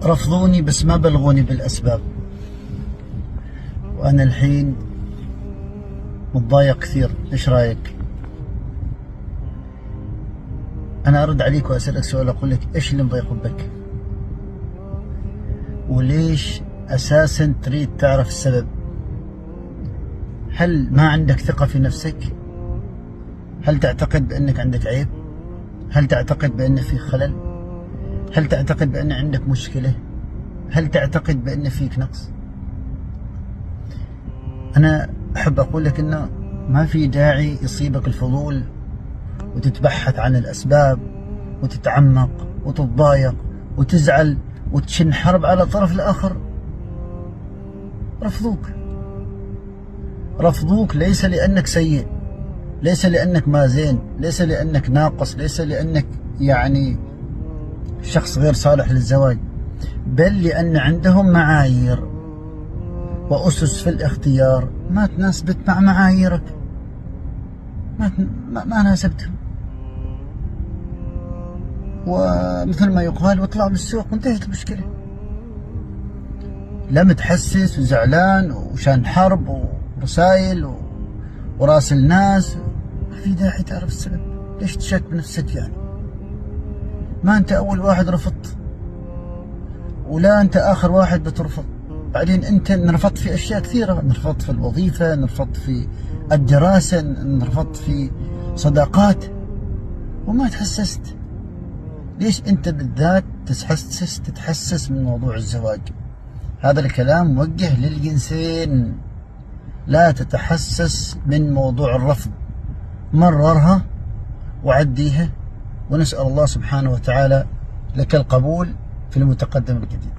رفضوني بس ما بلغوني بالأسباب، وأنا الحين متضايق كثير. إيش رأيك؟ أنا أرد عليك وأسألك سؤال، أقول لك إيش اللي مضايق بك؟ وليش أساسا تريد تعرف السبب؟ هل ما عندك ثقة في نفسك؟ هل تعتقد بأنك عندك عيب؟ هل تعتقد بأن في خلل؟ هل تعتقد بأن عندك مشكلة؟ هل تعتقد بأن فيك نقص؟ أنا أحب أقول لك أنه ما في داعي يصيبك الفضول وتتبحث عن الأسباب وتتعمق وتتضايق وتزعل وتشن حرب على الطرف الآخر. رفضوك ليس لأنك سيء، ليس لأنك ما زين، ليس لأنك ناقص، ليس لأنك يعني شخص غير صالح للزواج، بل لأن عندهم معايير وأسس في الاختيار ما تناسبت مع معاييرك، ما ناسبتهم، ومثل ما يقال واطلع بالسوق وانتهت المشكلة. لا متحسس وزعلان وشان حرب ورسايل وراسل ناس، ما في داعي تعرف السبب. ليش تشك بنفسك يعني؟ ما انت اول واحد رفضت، ولا انت اخر واحد بترفض. بعدين انت انرفضت في اشياء كثيرة، انرفضت في الوظيفة، انرفضت في الدراسة، انرفضت في صداقات وما تحسست. ليش انت بالذات تتحسس من موضوع الزواج؟ هذا الكلام موجه للجنسين. لا تتحسس من موضوع الرفض، مررها وعديها، ونسأل الله سبحانه وتعالى لك القبول في المتقدم الجديد.